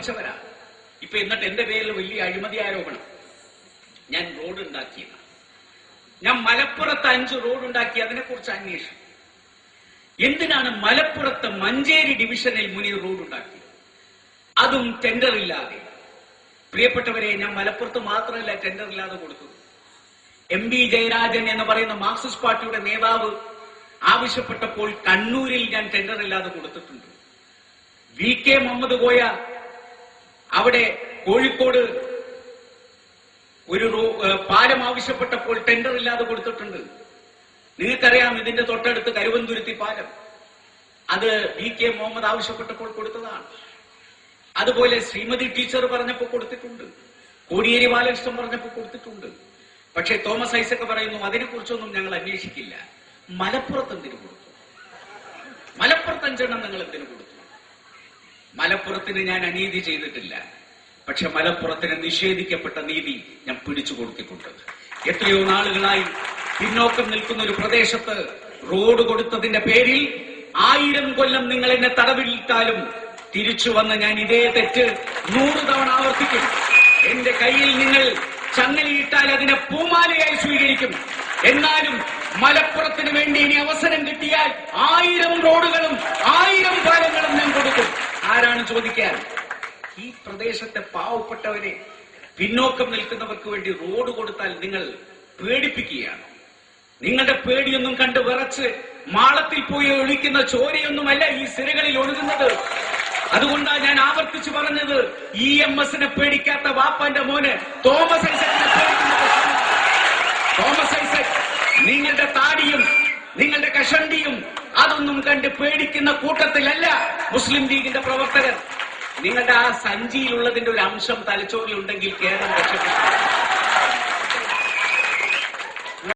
പ്രവർത്തിച്ചവരാണ്. ഇപ്പൊ എന്നിട്ട് എന്റെ പേരിൽ വലിയ അഴിമതി ആരോപണം. ഞാൻ റോഡ് ഉണ്ടാക്കിയെന്ന്. ഞാൻ മലപ്പുറത്ത് 5 റോഡ് ഉണ്ടാക്കി, അതിനെക്കുറിച്ച് അന്വേഷിച്ചു. എന്തിനാണ് മലപ്പുറത്ത് മഞ്ചേരി ഡിവിഷനിൽ മുന്നിൽ റോഡ് ഉണ്ടാക്കിയത്? അതും ടെൻഡർ ഇല്ലാതെ. പ്രിയപ്പെട്ടവരെ, ഞാൻ മലപ്പുറത്ത് മാത്രമല്ല ടെൻഡർ ഇല്ലാതെ കൊടുത്തത്. MP ജയരാജൻ എന്ന് പറയുന്ന മാർക്സിസ്റ്റ് പാർട്ടിയുടെ നേതാവ് ആവശ്യപ്പെട്ടപ്പോൾ കണ്ണൂരിൽ ഞാൻ ടെൻഡർ ഇല്ലാതെ കൊടുത്തിട്ടുണ്ട്. VK മുഹമ്മദ് കോയ അവിടെ കോഴിക്കോട് ഒരു പാലം ആവശ്യപ്പെട്ടപ്പോൾ ടെൻഡർ ഇല്ലാതെ കൊടുത്തിട്ടുണ്ട്. നിങ്ങൾക്കറിയാം, ഇതിന്റെ തൊട്ടടുത്ത് കരുവന്തുരുത്തി പാലം, അത് VK മുഹമ്മദ് ആവശ്യപ്പെട്ടപ്പോൾ കൊടുത്തതാണ്. അതുപോലെ ശ്രീമതി ടീച്ചർ പറഞ്ഞപ്പോൾ കൊടുത്തിട്ടുണ്ട്, കോടിയേരി ബാലകൃഷ്ണൻ പറഞ്ഞപ്പോൾ കൊടുത്തിട്ടുണ്ട്. പക്ഷേ തോമസ് ഐസക് പറയുന്നു അതിനെക്കുറിച്ചൊന്നും ഞങ്ങൾ അന്വേഷിക്കില്ല. മലപ്പുറത്ത് എന്തിനു കൊടുത്തു? മലപ്പുറത്ത് 5 എണ്ണം നിങ്ങൾ എന്തിനു കൊടുത്തു? മലപ്പുറത്തിന് ഞാൻ അനീതി ചെയ്തിട്ടില്ല. പക്ഷെ മലപ്പുറത്തിന് നിഷേധിക്കപ്പെട്ട നീതി ഞാൻ പിടിച്ചു കൊടുത്തിട്ടുണ്ട്. എത്രയോ നാളുകളായി പിന്നോക്കം നിൽക്കുന്ന ഒരു പ്രദേശത്ത് റോഡ് കൊടുത്തതിന്റെ പേരിൽ 1000 കൊല്ലം നിങ്ങൾ എന്നെ തടവിലിട്ടാലും തിരിച്ചു വന്ന് ഞാൻ ഇതേ തെറ്റ് 100 തവണ ആവർത്തിക്കും. എന്റെ കയ്യിൽ നിങ്ങൾ ചങ്ങലയിട്ടാൽ അതിനെ പൂമാലയായി സ്വീകരിക്കും. എന്നാലും മലപ്പുറത്തിന് വേണ്ടി ഇനി അവസരം കിട്ടിയാൽ 1000 റോഡുകളും 1000 പാലങ്ങളും ഞാൻ കൊടുക്കും. ആരാണ് ചോദിക്കാൻ? ഈ പ്രദേശത്തെ പാവപ്പെട്ടവരെ, പിന്നോക്കം നിൽക്കുന്നവർക്ക് വേണ്ടി റോഡ് കൊടുത്താൽ നിങ്ങൾ പേടിപ്പിക്കുകയാണ്. നിങ്ങളുടെ പേടിയൊന്നും കണ്ട് വിറച്ച് മാളത്തിൽ പോയി ഒഴിക്കുന്ന ചോരയൊന്നുമല്ല ഈ സിരകളിൽ ഒഴുകുന്നത്. അതുകൊണ്ടാണ് ഞാൻ ആവർത്തിച്ചു പറഞ്ഞത്, EMSനെ പേടിക്കാത്ത വാപ്പാന്റെ മോന് തോമസ് ഐസക്കിനെ പേടിക്കുന്നത്. തോമസ് ഐസക് നിങ്ങളുടെ താടിയും നിങ്ങളുടെ കഷണ്ടിയും അതൊന്നും കണ്ട് പേടിക്കുന്ന കൂട്ടത്തിലല്ല മുസ്ലിം ലീഗിന്റെ പ്രവർത്തകർ. നിങ്ങളുടെ ആ സഞ്ചിയിലുള്ളതിന്റെ ഒരു അംശം തലച്ചോറിലുണ്ടെങ്കിൽ കേരളം രക്ഷപ്പെട്ടു.